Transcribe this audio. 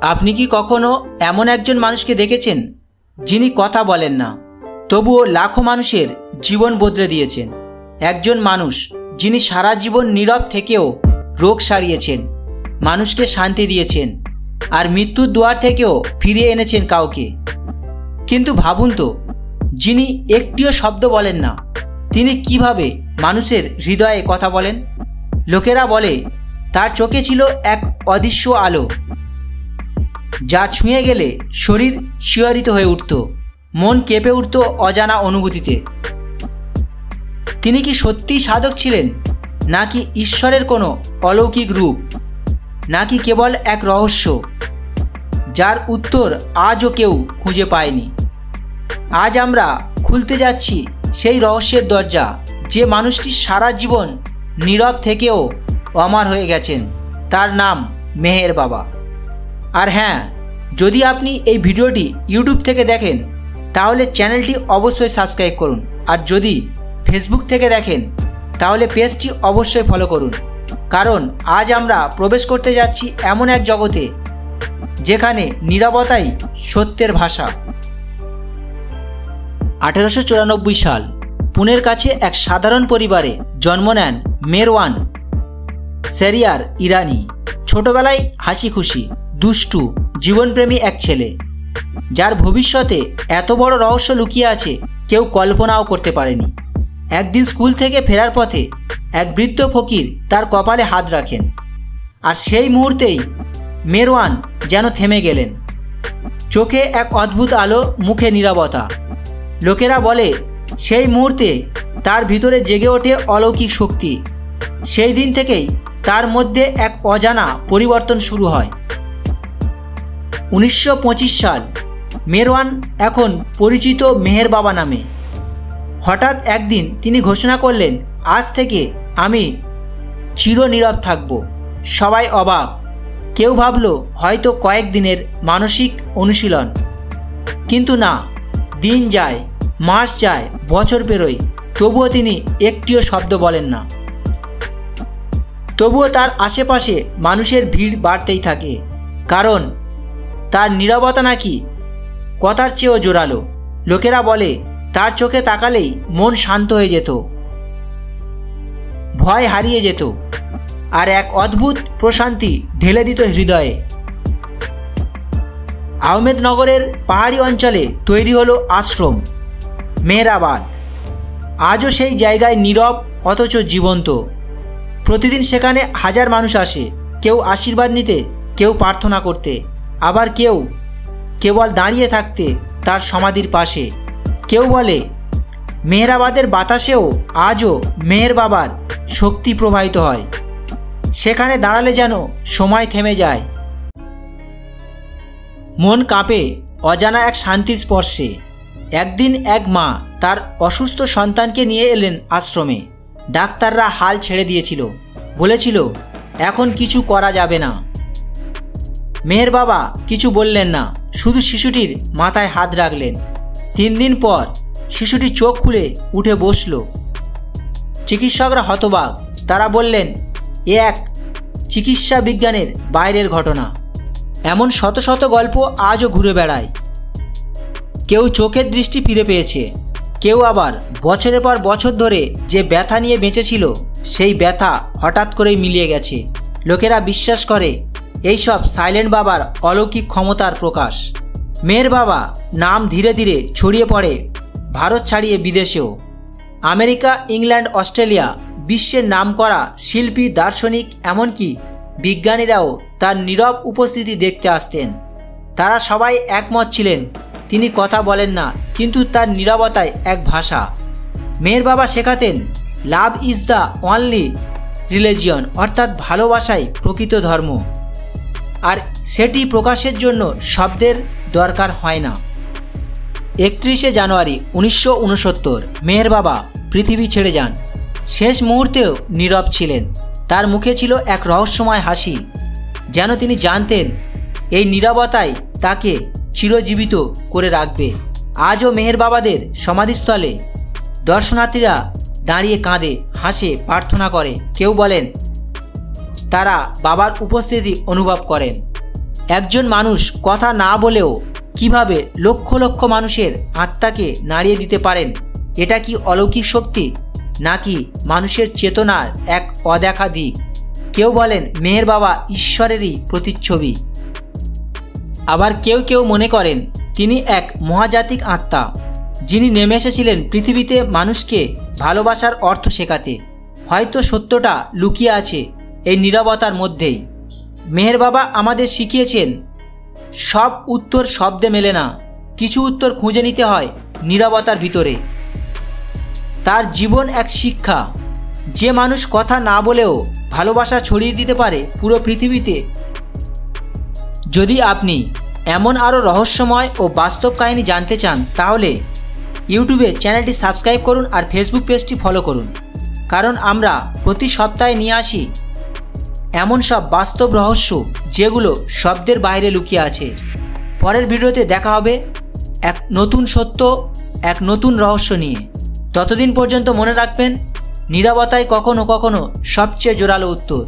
আপনি কি কখনো এমন একজন মানুষকে দেখেছেন যিনি কথা বলেন না, তবুও লাখো মানুষের জীবন বদলে দিয়েছেন? একজন মানুষ যিনি সারা জীবন নীরব থেকেও রোগ সারিয়েছেন, মানুষকে শান্তি দিয়েছেন, আর মৃত্যুর দুয়ার থেকেও ফিরিয়ে এনেছেন কাউকে। কিন্তু ভাবুন তো, যিনি একটিও শব্দ বলেন না, তিনি কিভাবে মানুষের হৃদয়ে কথা বলেন? লোকেরা বলে তার চোখে ছিল এক অদৃশ্য আলো, যা ছুঁয়ে গেলে শরীর শিহরিত হয়ে উঠত, মন কেঁপে উঠত অজানা অনুভূতিতে। তিনি কি সত্যিই সাধক ছিলেন, নাকি ঈশ্বরের কোনো অলৌকিক রূপ, নাকি কেবল এক রহস্য যার উত্তর আজও কেউ খুঁজে পায়নি? আজ আমরা খুলতে যাচ্ছি সেই রহস্যের দরজা, যে মানুষটি সারা জীবন নীরব থেকেও অমর হয়ে গেছেন। তার নাম মেহের বাবা। আর হ্যাঁ, যদি আপনি এই ভিডিওটি ইউটিউব থেকে দেখেন তাহলে চ্যানেলটি অবশ্যই সাবস্ক্রাইব করুন, আর যদি ফেসবুক থেকে দেখেন তাহলে পেজটি অবশ্যই ফলো করুন, কারণ আজ আমরা প্রবেশ করতে যাচ্ছি এমন এক জগতে যেখানে নীরবতাই সত্যের ভাষা। 1894 সাল পুনের কাছে এক সাধারণ পরিবারে জন্ম নেন মেরওয়ান শেরিয়ার ইরানি। ছোটবেলায় হাসি খুশি, দুষ্টু, জীবনপ্রেমী এক ছেলে, যার ভবিষ্যতে এত বড় রহস্য লুকিয়ে আছে কেউ কল্পনাও করতে পারেনি। একদিন স্কুল থেকে ফেরার পথে এক বৃদ্ধ ফকির তার কপালে হাত রাখেন, আর সেই মুহূর্তেই মেরওয়ান যেন থেমে গেলেন। চোখে এক অদ্ভুত আলো, মুখে নীরবতা। লোকেরা বলে সেই মুহূর্তে তার ভিতরে জেগে ওঠে অলৌকিক শক্তি। সেই দিন থেকেই তার মধ্যে এক অজানা পরিবর্তন শুরু হয়। 1925 সাল মেরওয়ান এখন পরিচিত মেহের বাবা নামে। হঠাৎ একদিন তিনি ঘোষণা করলেন, আজ থেকে আমি চিরনীরব থাকব। সবাই অবাক। কেউ ভাবল হয়তো কয়েকদিনের মানসিক অনুশীলন, কিন্তু না। দিন যায়, মাস যায়, বছর পেরোয়, তবুও তিনি একটিও শব্দ বলেন না। তবুও তার আশেপাশে মানুষের ভিড় বাড়তেই থাকে, কারণ তার নীরবতা নাকি কথার চেয়েও জোরালো। লোকেরা বলে তার চোখে তাকালেই মন শান্ত হয়ে যেত, ভয় হারিয়ে যেত, আর এক অদ্ভুত প্রশান্তি ঢেলে দিত হৃদয়ে। আহমেদনগরের পাহাড়ি অঞ্চলে তৈরি হলো আশ্রম মেহেরাবাদ। আজও সেই জায়গায় নীরব অথচ জীবন্ত। প্রতিদিন সেখানে হাজার মানুষ আসে, কেউ আশীর্বাদ নিতে, কেউ প্রার্থনা করতে, আবার কেউ কেবল দাঁড়িয়ে থাকতে তার সমাধির পাশে। কেউ বলে মেহেরাবাদের বাতাসেও আজও মেহের বাবার শক্তি প্রবাহিত হয়। সেখানে দাঁড়ালে যেন সময় থেমে যায়, মন কাঁপে অজানা এক শান্তির স্পর্শে। একদিন এক মা তার অসুস্থ সন্তানকে নিয়ে এলেন আশ্রমে। ডাক্তাররা হাল ছেড়ে দিয়েছিল, বলেছিল এখন কিছু করা যাবে না। মেহের বাবা কিছু বললেন না, শুধু শিশুটির মাথায় হাত রাখলেন। 3 দিন পর শিশুটি চোখ খুলে উঠে বসল। চিকিৎসকরা হতবাক। তারা বললেন এ এক চিকিৎসা বিজ্ঞানের বাইরের ঘটনা। এমন শত শত গল্প আজও ঘুরে বেড়ায়। কেউ চোখের দৃষ্টি ফিরে পেয়েছে, কেউ আবার বছরের পর বছর ধরে যে ব্যথা নিয়ে বেঁচেছিল সেই ব্যথা হঠাৎ করেই মিলিয়ে গেছে। লোকেরা বিশ্বাস করে এইসব সাইলেন্ট বাবার অলৌকিক ক্ষমতার প্রকাশ। মেহের বাবা নাম ধীরে ধীরে ছড়িয়ে পড়ে ভারত ছাড়িয়ে বিদেশেও। আমেরিকা, ইংল্যান্ড, অস্ট্রেলিয়া, বিশ্বের নামকরা শিল্পী, দার্শনিক, এমনকি বিজ্ঞানীরাও তার নীরব উপস্থিতি দেখতে আসতেন। তারা সবাই একমত ছিলেন তিনি কথা বলেন না, কিন্তু তার নীরবতায় এক ভাষা। মেহের বাবা শেখাতেন love is the only religion, অর্থাৎ ভালোবাসাই প্রকৃত ধর্ম, আর সেটি প্রকাশের জন্য শব্দের দরকার হয় না। 31শে জানুয়ারি 1969 মেহের বাবা পৃথিবী ছেড়ে যান। শেষ মুহূর্তেও নীরব ছিলেন। তার মুখে ছিল এক রহস্যময় হাসি, যেন তিনি জানতেন এই নীরবতাই তাকে চিরজীবিত করে রাখবে। আজও মেহের বাবাদের সমাধিস্থলে দর্শনার্থীরা দাঁড়িয়ে কাঁদে, হাসে, প্রার্থনা করে। কেউ বলেন তারা বাবার উপস্থিতি অনুভব করেন। একজন মানুষ কথা না বলেও কিভাবে লক্ষ লক্ষ মানুষের আত্মাকে নাড়িয়ে দিতে পারেন? এটা কি অলৌকিক শক্তি, নাকি মানুষের চেতনার এক অদেখা দিক? কেউ বলেন মেহের বাবা ঈশ্বরেরই প্রতিচ্ছবি, আবার কেউ কেউ মনে করেন তিনি এক মহাজাতিক আত্মা, যিনি নেমে এসেছিলেন পৃথিবীতে মানুষকে ভালোবাসার অর্থ শেখাতে। হয়তো সত্যটা লুকিয়ে আছে এই নীরবতার মধ্যেই। মেহের বাবা আমাদের শিখিয়েছেন, সব উত্তর শব্দে মেলে না, কিছু উত্তর খুঁজে নিতে হয় নীরবতার ভিতরে। তার জীবন এক শিক্ষা। যে মানুষ কথা না বলেও ভালোবাসা ছড়িয়ে দিতে পারে পুরো পৃথিবীতে। যদি আপনি এমন আরও রহস্যময় ও বাস্তব কাহিনী জানতে চান, তাহলে ইউটিউবে চ্যানেলটি সাবস্ক্রাইব করুন আর ফেসবুক পেজটি ফলো করুন, কারণ আমরা প্রতি সপ্তাহে নিয়ে আসি এমন সব বাস্তব রহস্য যেগুলো শব্দের বাইরে লুকিয়ে আছে। পরের ভিডিওতে দেখা হবে এক নতুন সত্য, এক নতুন রহস্য নিয়ে। ততদিন পর্যন্ত মনে রাখবেন, নীরবতায় কখনো কখনো সবচেয়ে জোরালো উত্তর।